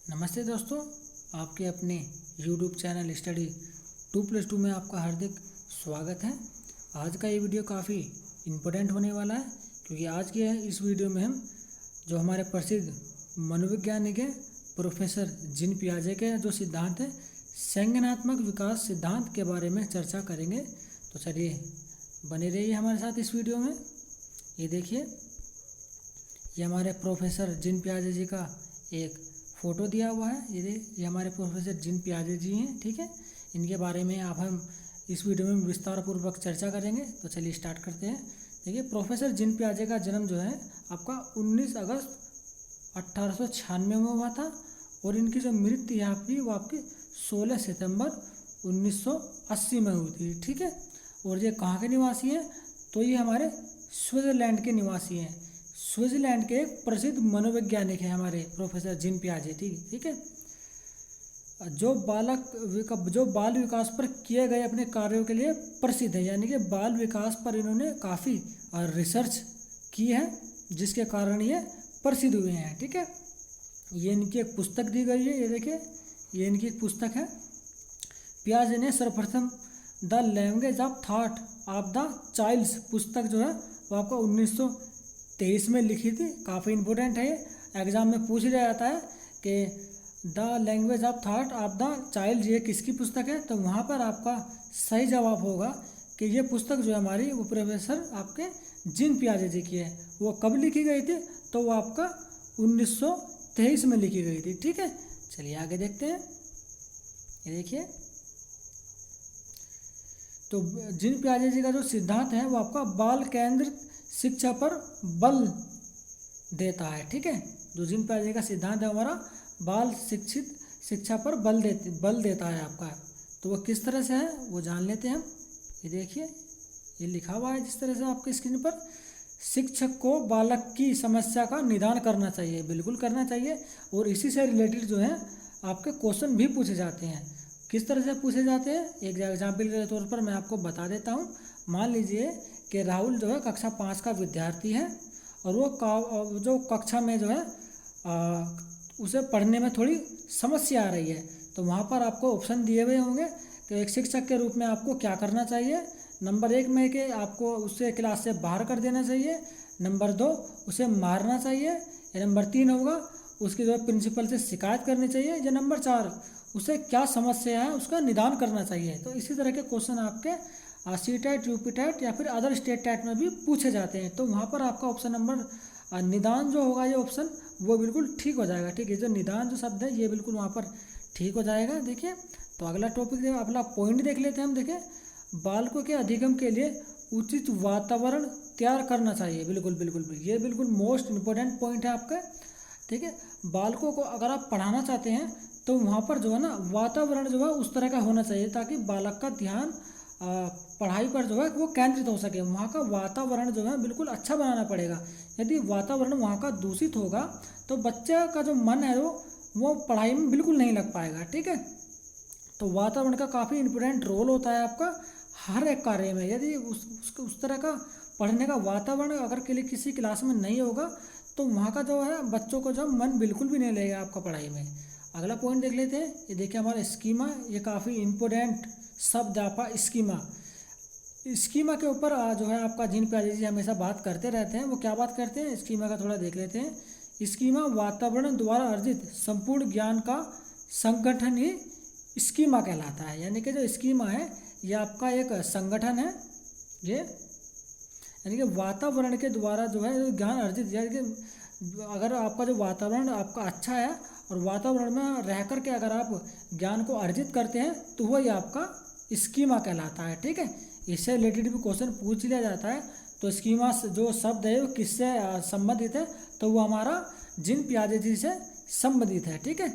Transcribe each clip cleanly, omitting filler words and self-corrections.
नमस्ते दोस्तों, आपके अपने YouTube चैनल स्टडी 2+2 में आपका हार्दिक स्वागत है। आज का ये वीडियो काफ़ी इम्पोर्टेंट होने वाला है क्योंकि आज के इस वीडियो में हम जो हमारे प्रसिद्ध मनोवैज्ञानिक हैं प्रोफेसर जीन पियाजे के जो सिद्धांत है संज्ञानात्मक विकास सिद्धांत के बारे में चर्चा करेंगे। तो चलिए बने रहिए हमारे साथ इस वीडियो में। ये देखिए, ये हमारे प्रोफेसर जीन पियाजे जी का एक फ़ोटो दिया हुआ है। ये हमारे प्रोफेसर जीन पियाजे जी हैं, ठीक है। इनके बारे में अब हम इस वीडियो में विस्तार पूर्वक चर्चा करेंगे। तो चलिए स्टार्ट करते हैं। देखिए, प्रोफेसर जीन पियाजे का जन्म जो है आपका 19 अगस्त 1896 में हुआ था और इनकी जो मृत्यु है आपकी वो आपकी 16 सितंबर 1980 में हुई थी, ठीक है। और ये कहाँ के निवासी हैं? तो ये हमारे स्विट्ज़रलैंड के निवासी हैं। स्विट्ज़रलैंड के एक प्रसिद्ध मनोवैज्ञानिक हैं हमारे प्रोफेसर जीन पियाजे, ठीक है। जो बाल विकास पर किए गए अपने कार्यों के लिए प्रसिद्ध है, यानी कि बाल विकास पर इन्होंने काफ़ी रिसर्च की है जिसके कारण ये प्रसिद्ध हुए हैं, ठीक है। ये इनकी एक पुस्तक दी गई है, ये देखिए, ये इनकी एक पुस्तक है। पियाजे ने सर्वप्रथम the language of thought of the child's पुस्तक जो है वो आपका 1923 में लिखी थी। काफ़ी इम्पोर्टेंट है ये, एग्ज़ाम में पूछ लिया जाता है कि the language of thought of the child ये किसकी पुस्तक है। तो वहाँ पर आपका सही जवाब होगा कि ये पुस्तक जो है हमारी वो प्रोफेसर आपके जीन पियाजे जी की है। वो कब लिखी गई थी? तो वो आपका 1923 में लिखी गई थी, ठीक है। चलिए आगे देखते हैं। ये देखिए, तो जीन पियाजे जी का जो सिद्धांत है वो आपका बाल केंद्रित शिक्षा पर बल देता है, ठीक है। जो जीन पियाजे का सिद्धांत है हमारा बाल शिक्षित शिक्षा पर बल देता है आपका। तो वो किस तरह से है वो जान लेते हैं हम। ये देखिए, ये लिखा हुआ है जिस तरह से आपकी स्क्रीन पर। शिक्षक को बालक की समस्या का निदान करना चाहिए, बिल्कुल करना चाहिए। और इसी से रिलेटेड जो है आपके क्वेश्चन भी पूछे जाते हैं। किस तरह से पूछे जाते हैं, एक एग्जाम्पल के तौर पर मैं आपको बता देता हूँ। मान लीजिए कि राहुल जो है कक्षा 5 का विद्यार्थी है और वो जो कक्षा में जो है उसे पढ़ने में थोड़ी समस्या आ रही है। तो वहाँ पर आपको ऑप्शन दिए हुए होंगे कि एक शिक्षक के रूप में आपको क्या करना चाहिए। नंबर 1 में कि आपको उसे क्लास से बाहर कर देना चाहिए। नंबर 2 उसे मारना चाहिए। या नंबर 3 होगा उसकी जो है प्रिंसिपल से शिकायत करनी चाहिए। या नंबर 4 उसे क्या समस्या है उसका निदान करना चाहिए। तो इसी तरह के क्वेश्चन आपके सीटेट, यूपीटेट या फिर अदर स्टेट टेट में भी पूछे जाते हैं। तो वहाँ पर आपका ऑप्शन नंबर निदान जो होगा ये ऑप्शन वो बिल्कुल ठीक हो जाएगा, ठीक है। जो निदान जो शब्द है ये बिल्कुल वहाँ पर ठीक हो जाएगा। देखिए, तो अगला टॉपिक अगला पॉइंट देख लेते हैं हम। देखिए, बालकों के अधिगम के लिए उचित वातावरण तैयार करना चाहिए। बिल्कुल बिल्कुल ये बिल्कुल मोस्ट इम्पोर्टेंट पॉइंट है आपका, ठीक है। बालकों को अगर आप पढ़ाना चाहते हैं तो वहाँ पर जो है ना वातावरण जो है उस तरह का होना चाहिए ताकि बालक का ध्यान पढ़ाई पर जो है वो केंद्रित हो सके। वहाँ का वातावरण जो है बिल्कुल अच्छा बनाना पड़ेगा। यदि वातावरण वहाँ का दूषित होगा तो बच्चे का जो मन है वो पढ़ाई में बिल्कुल नहीं लग पाएगा, ठीक है। तो वातावरण का काफ़ी इम्पोर्टेंट रोल होता है आपका हर एक कार्य में। यदि उस तरह का पढ़ने का वातावरण अगर के लिए किसी क्लास में नहीं होगा तो वहाँ का जो है बच्चों को जो मन बिल्कुल भी नहीं लगेगा आपका पढ़ाई में। अगला पॉइंट देख लेते हैं। ये देखिए हमारा स्कीमा, ये काफ़ी इम्पोर्टेंट शब्द आपका स्कीमा। स्कीमा के ऊपर जो है आपका जीन पियाजे जी हमेशा बात करते रहते हैं। वो क्या बात करते हैं स्कीमा का थोड़ा देख लेते हैं। स्कीमा वातावरण द्वारा अर्जित संपूर्ण ज्ञान का संगठन ही स्कीमा कहलाता है। यानी कि जो स्कीमा है ये आपका एक संगठन है, ये यानी कि वातावरण के द्वारा जो है ज्ञान अर्जित, यानी कि अगर आपका जो वातावरण आपका अच्छा है और वातावरण में रह कर के अगर आप ज्ञान को अर्जित करते हैं तो वही आपका स्कीमा कहलाता है, ठीक है। इससे रिलेटेड भी क्वेश्चन पूछ लिया जाता है। तो स्कीमा जो शब्द है वो किससे संबंधित है? तो वो हमारा जीन पियाजे जी से संबंधित है, ठीक है।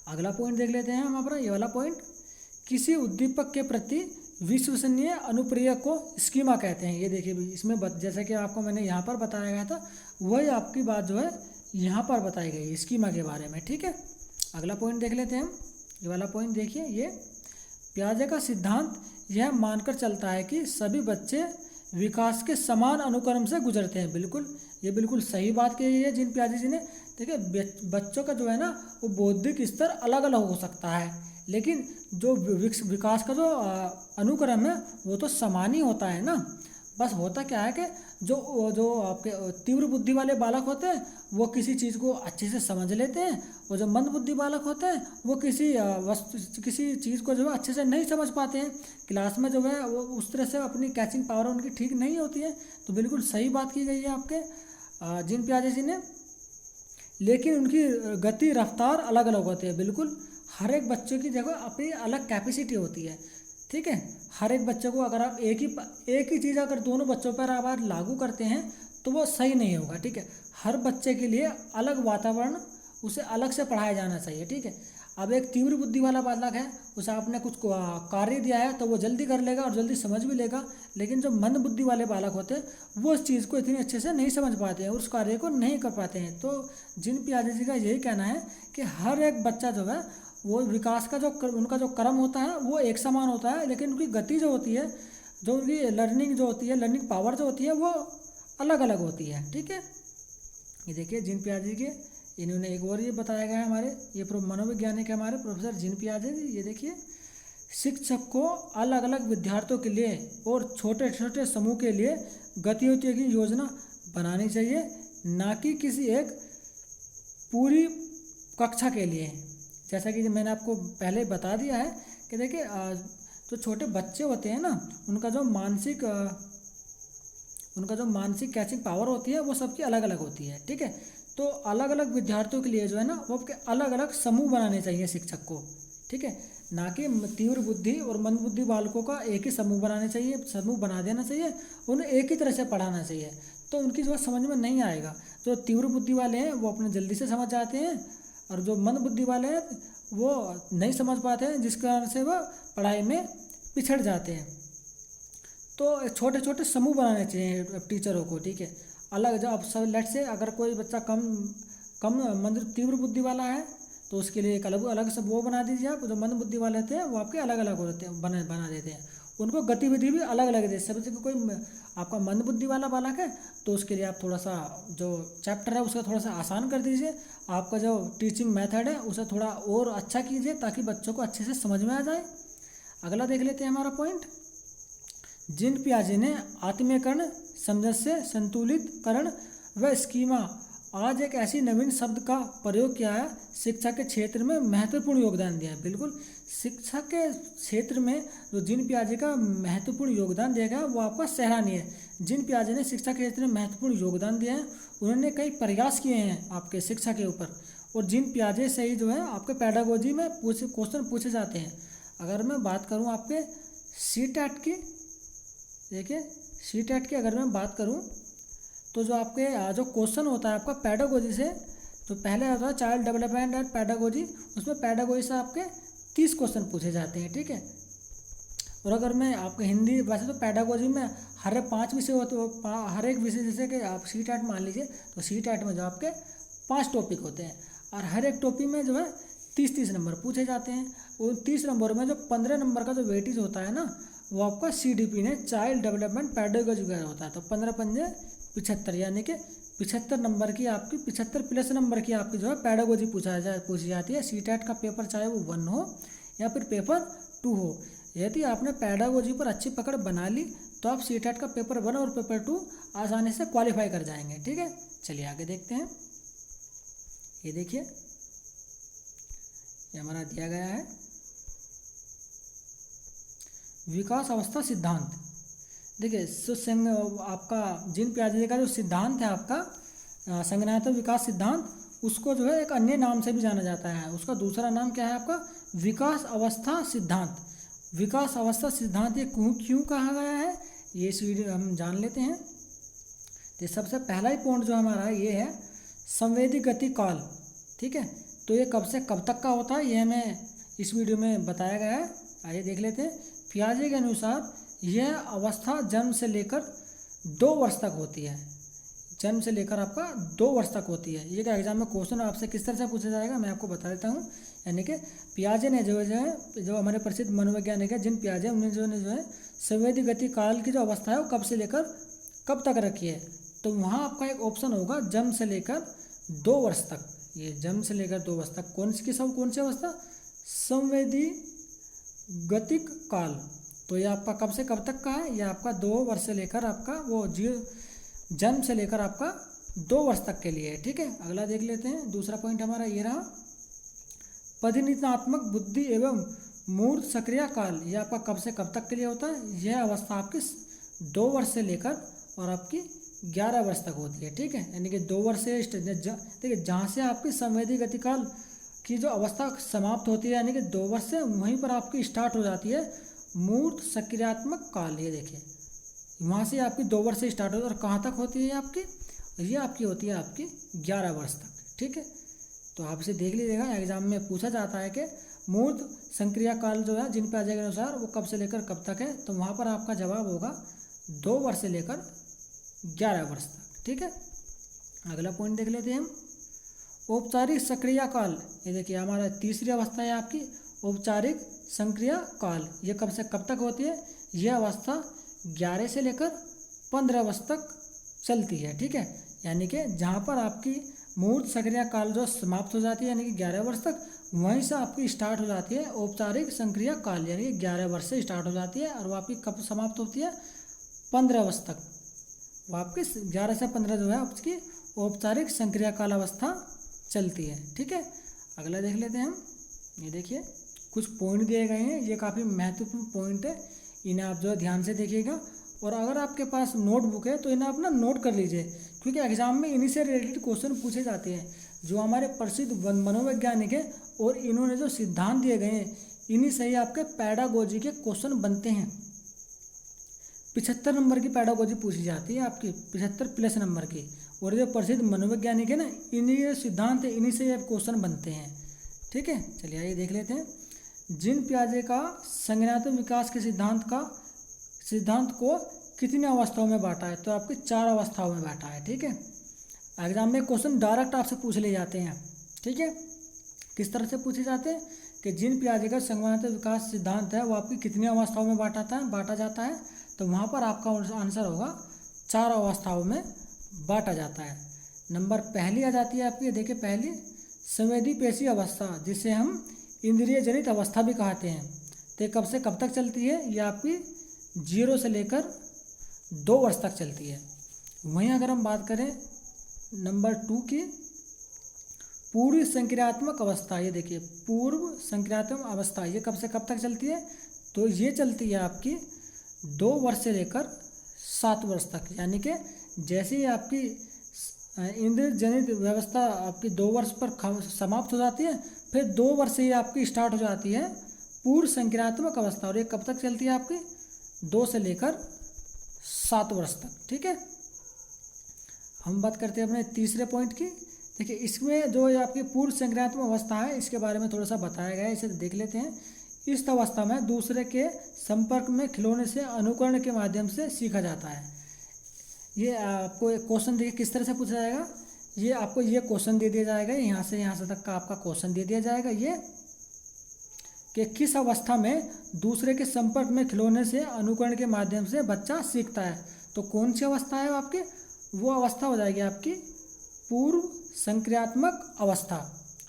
अगला पॉइंट देख लेते हैं हम अपना ये वाला पॉइंट। किसी उद्दीपक के प्रति विश्वसनीय अनुप्रयोग को स्कीमा कहते हैं। ये देखिए भी इसमें जैसे कि आपको मैंने यहाँ पर बताया गया था वही आपकी बात जो है यहाँ पर बताई गई है स्कीमा के बारे में, ठीक है। अगला पॉइंट देख लेते हैं हम। ये वाला पॉइंट देखिए, ये पियाजे का सिद्धांत यह मानकर चलता है कि सभी बच्चे विकास के समान अनुक्रम से गुजरते हैं। बिल्कुल, ये बिल्कुल सही बात कही है जीन पियाजे जी ने देखिए बच्चों का जो है ना वो बौद्धिक स्तर अलग अलग हो सकता है, लेकिन जो विकास का जो अनुक्रम है वो तो समान ही होता है ना। बस होता क्या है कि जो जो आपके तीव्र बुद्धि वाले बालक होते हैं वो किसी चीज़ को अच्छे से समझ लेते हैं, और जो मंद बुद्धि बालक होते हैं वो किसी चीज़ को जो है अच्छे से नहीं समझ पाते हैं। क्लास में जो है वो उस तरह से अपनी कैचिंग पावर उनकी ठीक नहीं होती है। तो बिल्कुल सही बात की गई है आपके जीन पियाजे जी ने, लेकिन उनकी गति रफ्तार अलग अलग होती है। बिल्कुल हर एक बच्चे की जगह अपनी अलग कैपेसिटी होती है, ठीक है। हर एक बच्चे को अगर आप एक ही चीज़ अगर दोनों बच्चों पर आप लागू करते हैं तो वो सही नहीं होगा, ठीक है। हर बच्चे के लिए अलग वातावरण, उसे अलग से पढ़ाया जाना चाहिए, ठीक है। अब एक तीव्र बुद्धि वाला बालक है, उसे आपने कुछ कार्य दिया है तो वो जल्दी कर लेगा और जल्दी समझ भी लेगा, लेकिन जो मंद बुद्धि वाले बालक होते हैं वो उस चीज़ को इतनी अच्छे से नहीं समझ पाते हैं और उस कार्य को नहीं कर पाते हैं। तो जीन पियाजे जी का यही कहना है कि हर एक बच्चा जो है वो विकास का जो उनका जो क्रम होता है वो एक समान होता है, लेकिन उनकी गति जो होती है, जो उनकी लर्निंग जो होती है, लर्निंग पावर जो होती है वो अलग अलग होती है, ठीक है। ये देखिए जीन पियाजे के इन्होंने एक और ये बताया गया है हमारे ये मनोवैज्ञानिक है हमारे प्रोफेसर जीन पियाजे जी। ये देखिए शिक्षक को अलग अलग विद्यार्थियों के लिए और छोटे छोटे समूह के लिए गतिविधियों की योजना बनानी चाहिए, ना कि किसी एक पूरी कक्षा के लिए। जैसा कि मैंने आपको पहले बता दिया है कि देखिए जो छोटे बच्चे होते हैं ना उनका जो मानसिक कैचिंग पावर होती है वो सबकी अलग अलग होती है, ठीक है। तो अलग अलग विद्यार्थियों के लिए जो है ना वो अलग अलग समूह बनाने चाहिए शिक्षक को, ठीक है, ना कि तीव्र बुद्धि और मंद बुद्धि बालकों का एक ही समूह बना देना चाहिए, उन्हें एक ही तरह से पढ़ाना चाहिए, तो उनकी जो समझ में नहीं आएगा। जो तीव्र बुद्धि वाले हैं वो अपने जल्दी से समझ जाते हैं, और जो मंद बुद्धि वाले हैं वो नहीं समझ पाते हैं, जिस कारण से वह पढ़ाई में पिछड़ जाते हैं। तो छोटे छोटे समूह बनाने चाहिए टीचरों को, ठीक है। अलग जो अब सब लेट से अगर कोई बच्चा कम मंद तीव्र बुद्धि वाला है तो उसके लिए एक अलग से वो बना दीजिए आप। जो मंद बुद्धि वाले होते हैं वो आपके अलग अलग होते हैं, बना देते हैं। उनको गतिविधि भी अलग अलग देते हैं। सब कोई आपका मंद बुद्धि वाला बालक है तो उसके लिए आप थोड़ा सा जो चैप्टर है उसका थोड़ा सा आसान कर दीजिए। आपका जो टीचिंग मेथड है उसे थोड़ा और अच्छा कीजिए ताकि बच्चों को अच्छे से समझ में आ जाए। अगला देख लेते हैं हमारा पॉइंट। जीन पियाजे ने आत्मीयकरण, सामंजस्य, संतुलितकरण व स्कीमा आज एक ऐसी नवीन शब्द का प्रयोग किया है, शिक्षा के क्षेत्र में महत्वपूर्ण योगदान दिया है। बिल्कुल शिक्षा के क्षेत्र में जो जीन पियाजे का महत्वपूर्ण योगदान दिया गया वो आपका सराहनीय है। जीन पियाजे ने शिक्षा के क्षेत्र में महत्वपूर्ण योगदान दिया है, उन्होंने कई प्रयास किए हैं आपके शिक्षा के ऊपर, और जीन पियाजे से ही जो है आपके पेडागोजी में क्वेश्चन पूछे जाते हैं। अगर मैं बात करूँ आपके सीटेट की, देखिए सीटेट की अगर मैं बात करूँ तो जो आपके जो क्वेश्चन होता है आपका पेडागोजी से, तो पहले होता है चाइल्ड डेवलपमेंट एंड पेडागोजी, उसमें पेडागोजी से आपके 30 क्वेश्चन पूछे जाते हैं, ठीक है। और अगर मैं आपके हिंदी, वैसे तो पेडागोजी में हर 5 विषय होते हैं, हर एक विषय जैसे कि आप सीटेट मान लीजिए तो सीटेट में जो आपके 5 टॉपिक होते हैं और हर एक टॉपिक में जो है 30-30 नंबर पूछे जाते हैं। उन 30 नंबर में जो 15 नंबर का जो वेटेज होता है ना वो आपका CDP ने चाइल्ड डेवलपमेंट पेडागोजी का होता है। तो 15×5 = 75, यानी कि 75 नंबर की आपकी 75 प्लस नंबर की आपकी जो है पेडागोजी पूछी जाती है। सीटेट का पेपर चाहे वो 1 हो या फिर पेपर 2 हो, यदि आपने पेडागोजी पर अच्छी पकड़ बना ली तो आप सीटेट का पेपर 1 और पेपर 2 आसानी से क्वालिफाई कर जाएंगे, ठीक है। चलिए आगे देखते हैं। ये देखिए ये हमारा दिया गया है विकास अवस्था सिद्धांत। देखिए आपका जीन पियाजे का जो सिद्धांत है आपका संज्ञानात्मक विकास सिद्धांत, उसको जो है एक अन्य नाम से भी जाना जाता है। उसका दूसरा नाम क्या है आपका विकास अवस्था सिद्धांत। विकास अवस्था सिद्धांत ये क्यों कहा गया है ये इस वीडियो हम जान लेते हैं। तो सबसे पहला ही पॉइंट जो हमारा ये है संवेदी गति काल, ठीक है। तो ये कब से कब तक का होता है ये हमें इस वीडियो में बताया गया है। आइए देख लेते हैं। पियाजे के अनुसार यह अवस्था जन्म से लेकर 2 वर्ष तक होती है। जन्म से लेकर आपका 2 वर्ष तक होती है। ये क्या एग्जाम में क्वेश्चन आपसे किस तरह से पूछा जाएगा मैं आपको बता देता हूँ। यानी कि पियाजे ने जो हमारे प्रसिद्ध मनोवैज्ञानिक है जीन पियाजे, उन्होंने जो है संवेदी गति काल की जो अवस्था है वो कब से लेकर कब तक रखी है। तो वहाँ आपका एक ऑप्शन होगा जन्म से लेकर 2 वर्ष तक, ये जन्म से लेकर 2 वर्ष तक कौन सी अवस्था, संवेदी गतिक काल। तो ये आपका कब से कब तक का है, ये आपका 2 वर्ष से लेकर आपका वो जन्म से लेकर आपका 2 वर्ष तक के लिए है। ठीक है, अगला देख लेते हैं। दूसरा पॉइंट हमारा ये रहा, परिनितात्मक बुद्धि एवं मूर्त सक्रिय काल। ये आपका कब से कब तक के लिए होता है, यह अवस्था आपकी 2 वर्ष से लेकर और आपकी 11 वर्ष तक होती है। ठीक है, यानी कि 2 वर्ष से देखिए जहाँ से आपकी संवेदी गतिकाल की जो अवस्था समाप्त होती है, यानी कि 2 वर्ष से वहीं पर आपकी स्टार्ट हो जाती है मूर्त सक्रियात्मक काल। ये देखिए वहाँ से आपकी 2 वर्ष से स्टार्ट होती है और कहाँ तक होती है आपकी, ये आपकी होती है आपकी 11 वर्ष तक। ठीक है, तो आप इसे देख लीजिएगा, एग्जाम में पूछा जाता है कि मूर्त संक्रिया काल जो है जिन प्याजे के अनुसार वो कब से लेकर कब तक है, तो वहाँ पर आपका जवाब होगा 2 वर्ष से लेकर 11 वर्ष तक। ठीक है, अगला पॉइंट देख लेते हैं हम, औपचारिक सक्रिया काल। ये देखिए हमारा तीसरी अवस्था है आपकी औपचारिक संक्रिया काल। ये कब से कब तक होती है, यह अवस्था 11 से लेकर 15 वर्ष तक चलती है। ठीक है, यानी कि जहाँ पर आपकी मूर्त सक्रिया काल जो समाप्त हो जाती है यानी कि 11 वर्ष तक, वहीं से आपकी स्टार्ट हो जाती है औपचारिक संक्रिया काल, यानी कि 11 वर्ष से स्टार्ट हो जाती है और वो आपकी कब समाप्त होती है, 15 वर्ष तक। वो आपकी 11 से 15 जो है उसकी औपचारिक संक्रिया काल अवस्था चलती है। ठीक है, अगला देख लेते हैं हम। ये देखिए कुछ पॉइंट दिए गए हैं, ये काफ़ी महत्वपूर्ण पॉइंट है, इन्हें आप जो है ध्यान से देखिएगा। और अगर आपके पास नोटबुक है तो इन्हें आप ना नोट कर लीजिए, क्योंकि एग्जाम में इन्हीं से रिलेटेड क्वेश्चन पूछे जाते हैं। जो हमारे प्रसिद्ध मनोवैज्ञानिक है और इन्होंने जो सिद्धांत दिए गए हैं, इन्हीं से ही आपके पैडागोजी के क्वेश्चन बनते हैं। 75 नंबर की पैडागोजी पूछी जाती है आपकी, 75+ नंबर की। और जो प्रसिद्ध मनोवैज्ञानिक है ना, इन्हीं सिद्धांत है, इन्हीं से ये क्वेश्चन बनते हैं। ठीक है, चलिए आइए देख लेते हैं। जिन पियाजे का संज्ञानात्मक विकास के सिद्धांत को कितनी अवस्थाओं में बांटा है, तो आपकी 4 अवस्थाओं में बांटा है। ठीक है, एग्जाम में क्वेश्चन डायरेक्ट आपसे पूछ ले जाते हैं। ठीक है, किस तरह से पूछे जाते हैं कि जिन पियाजे का संज्ञानात्मक विकास सिद्धांत है वो आपकी कितनी अवस्थाओं में बांटा जाता है, तो वहाँ पर आपका आंसर होगा 4 अवस्थाओं में बांटा जाता है। नंबर पहली आ जाती है आपकी, देखिए पहली संवेदी पेशी अवस्था, जिसे हम इंद्रिय जनित अवस्था भी कहते हैं। तो कब से कब तक चलती है, ये आपकी 0 से लेकर 2 वर्ष तक चलती है। वहीं अगर हम बात करें नंबर 2 की पूर्व संक्रियात्मक अवस्था, ये देखिए पूर्व संक्रियात्मक अवस्था, ये कब से कब तक चलती है, तो ये चलती है आपकी 2 वर्ष से लेकर 7 वर्ष तक। यानी कि जैसे ही आपकी इंद्रिय जनित व्यवस्था आपकी 2 वर्ष पर समाप्त हो जाती है, फिर 2 वर्ष से ही आपकी स्टार्ट हो जाती है पूर्व संक्रियात्मक अवस्था, और ये कब तक चलती है आपकी 2 से लेकर 7 वर्ष तक। ठीक है, हम बात करते हैं अपने तीसरे पॉइंट की। देखिए इसमें जो ये आपकी पूर्व संक्रियात्मक अवस्था है, इसके बारे में थोड़ा सा बताया गया है, इसे देख लेते हैं। इस अवस्था में दूसरे के संपर्क में खिलौने से अनुकरण के माध्यम से सीखा जाता है। ये आपको एक क्वेश्चन देखिए किस तरह से पूछा जाएगा, ये आपको ये क्वेश्चन दे दिया जाएगा, यहाँ से तक का आपका क्वेश्चन दे दिया जाएगा, ये कि किस अवस्था में दूसरे के संपर्क में खिलौने से अनुकरण के माध्यम से बच्चा सीखता है। तो कौन सी अवस्था है आपकी, वो अवस्था हो जाएगी आपकी पूर्व संक्रियात्मक अवस्था।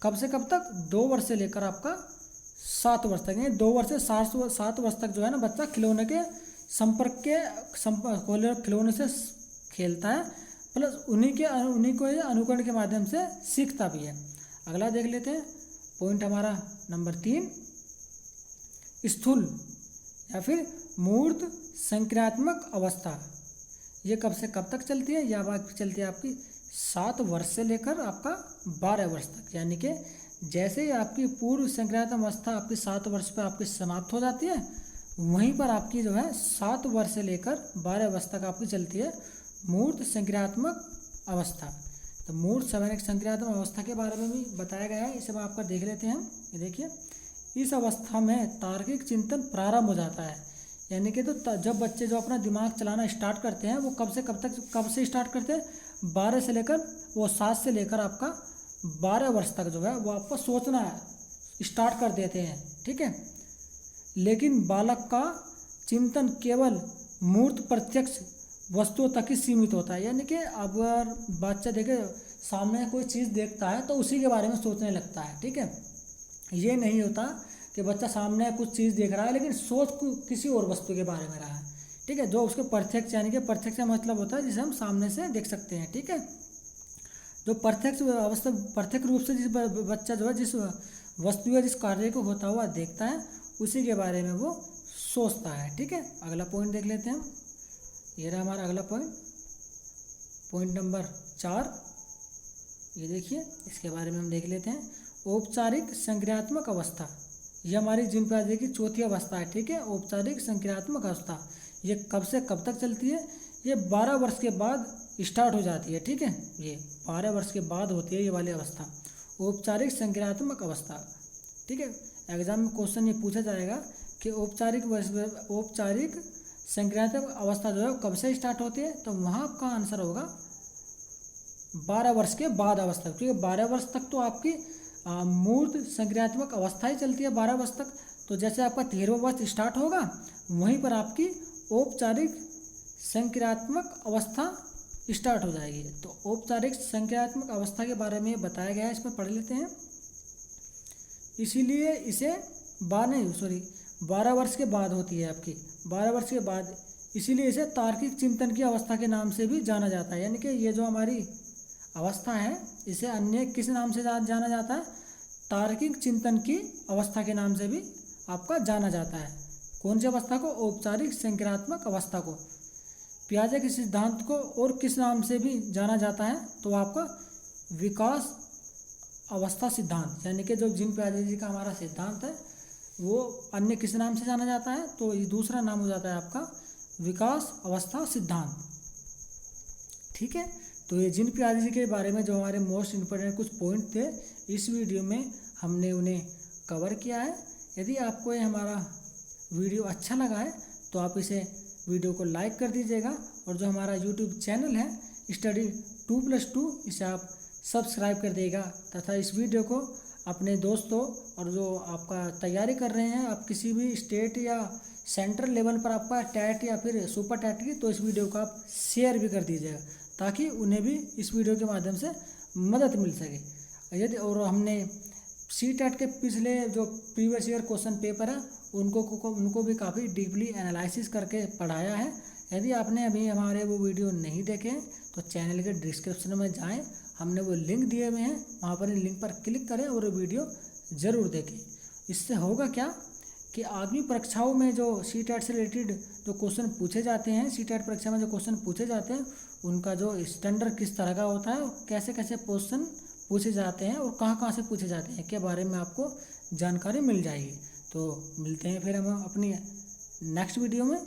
कब से कब तक, 2 वर्ष से लेकर आपका 7 वर्ष तक, यानी 2 वर्ष से 7 वर्ष तक जो है ना बच्चा खिलौने के खिलौने से खेलता है, प्लस उन्हीं को अनुकरण के माध्यम से सीखता भी है। अगला देख लेते हैं पॉइंट हमारा नंबर 3, स्थूल या फिर मूर्त संक्रियात्मक अवस्था। ये कब से कब तक चलती है, यह बात चलती है आपकी 7 वर्ष से लेकर आपका 12 वर्ष तक। यानी कि जैसे ही आपकी पूर्व संक्रियात्मक अवस्था आपकी 7 वर्ष पर आपकी समाप्त हो जाती है, वहीं पर आपकी जो है 7 वर्ष से लेकर 12 वर्ष तक आपकी चलती है मूर्त संक्रियात्मक अवस्था। तो मूर्त संक्रियात्मक अवस्था के बारे में भी बताया गया है, इसे हम आपका देख लेते हैं। ये देखिए इस अवस्था में तार्किक चिंतन प्रारंभ हो जाता है। यानी कि तो जब बच्चे जो अपना दिमाग चलाना स्टार्ट करते हैं, वो कब से स्टार्ट करते हैं, 12 से लेकर वो 7 से लेकर आपका 12 वर्ष तक जो है वो आपको सोचना स्टार्ट कर देते हैं। ठीक है, लेकिन बालक का चिंतन केवल मूर्त प्रत्यक्ष वस्तुओं तक ही सीमित होता है। यानी कि अगर बच्चा देखे सामने कोई चीज़ देखता है तो उसी के बारे में सोचने लगता है, ठीक है। ये नहीं होता कि बच्चा सामने कुछ चीज़ देख रहा है लेकिन सोच किसी और वस्तु के बारे में रहा है, ठीक है। जो उसके प्रत्यक्ष यानी कि प्रत्यक्ष का मतलब होता है जिसे हम सामने से देख सकते हैं, ठीक है। जो प्रत्यक्ष अवस्था प्रत्यक्ष रूप से जिस बच्चा जो है जिस वस्तु या जिस कार्य को होता हुआ देखता है उसी के बारे में वो सोचता है, ठीक है। अगला पॉइंट देख लेते हैं हम। ये रहा हमारा अगला पॉइंट, पॉइंट नंबर 4। ये देखिए, इसके बारे में हम देख लेते हैं। औपचारिक संक्रियात्मक अवस्था, ये हमारी जीन प्याजे की चौथी अवस्था है, ठीक है। औपचारिक संक्रियात्मक अवस्था ये कब से कब तक चलती है? ये 12 वर्ष के बाद स्टार्ट हो जाती है, ठीक है। ये 12 वर्ष के बाद होती है ये वाली अवस्था, औपचारिक संक्रियात्मक अवस्था, ठीक है। एग्जाम में क्वेश्चन ये पूछा जाएगा कि औपचारिक संक्रियात्मक अवस्था जो है कब से स्टार्ट होती है, तो वहाँ आपका आंसर होगा 12 वर्ष के बाद अवस्था, क्योंकि 12 वर्ष तक तो आपकी मूर्त संक्रियात्मक अवस्था ही चलती है 12 वर्ष तक। तो जैसे आपका 13वां वर्ष स्टार्ट होगा वहीं पर आपकी औपचारिक संक्रियात्मक अवस्था स्टार्ट हो जाएगी। तो औपचारिक संक्रियात्मक अवस्था के बारे में बताया गया है, इसमें पढ़ लेते हैं। इसीलिए इसे 12 वर्ष के बाद होती है आपकी, 12 वर्ष के बाद, इसीलिए इसे तार्किक चिंतन की अवस्था के नाम से भी जाना जाता है। यानी कि ये जो हमारी अवस्था है इसे अन्य किस नाम से जाना जाता है? तार्किक चिंतन की अवस्था के नाम से भी आपका जाना जाता है। कौन सी अवस्था को? औपचारिक संक्रियात्मक अवस्था को। पियाजे के सिद्धांत को और किस नाम से भी जाना जाता है? तो आपका विकास अवस्था सिद्धांत, यानी कि जो जीन पियाजे जी का हमारा सिद्धांत है वो अन्य किस नाम से जाना जाता है? तो ये दूसरा नाम हो जाता है आपका विकास अवस्था सिद्धांत, ठीक है। तो ये जीन पियाजे जी के बारे में जो हमारे मोस्ट इम्पोर्टेंट कुछ पॉइंट थे इस वीडियो में हमने उन्हें कवर किया है। यदि आपको ये हमारा वीडियो अच्छा लगा है तो आप इसे वीडियो को लाइक कर दीजिएगा, और जो हमारा यूट्यूब चैनल है स्टडी 2+2 इसे आप सब्सक्राइब कर देगा, तथा इस वीडियो को अपने दोस्तों और जो आपका तैयारी कर रहे हैं, आप किसी भी स्टेट या सेंट्रल लेवल पर आपका टैट या फिर सुपर टैट की, तो इस वीडियो को आप शेयर भी कर दीजिएगा ताकि उन्हें भी इस वीडियो के माध्यम से मदद मिल सके। यदि और हमने CTET के पिछले जो प्रीवियस ईयर क्वेश्चन पेपर है उनको भी काफ़ी डीपली एनालिसिस करके पढ़ाया है। यदि आपने अभी हमारे वो वीडियो नहीं देखे तो चैनल के डिस्क्रिप्शन में जाएं, हमने वो लिंक दिए हुए हैं, वहाँ पर लिंक पर क्लिक करें और वो वीडियो ज़रूर देखें। इससे होगा क्या कि आगामी परीक्षाओं में जो CTET से रिलेटेड जो क्वेश्चन पूछे जाते हैं, CTET परीक्षा में जो क्वेश्चन पूछे जाते हैं उनका जो स्टैंडर्ड किस तरह का होता है, कैसे कैसे क्वेश्चन पूछे जाते हैं और कहाँ से पूछे जाते हैं के बारे में आपको जानकारी मिल जाएगी। तो मिलते हैं फिर हम अपनी नेक्स्ट वीडियो में।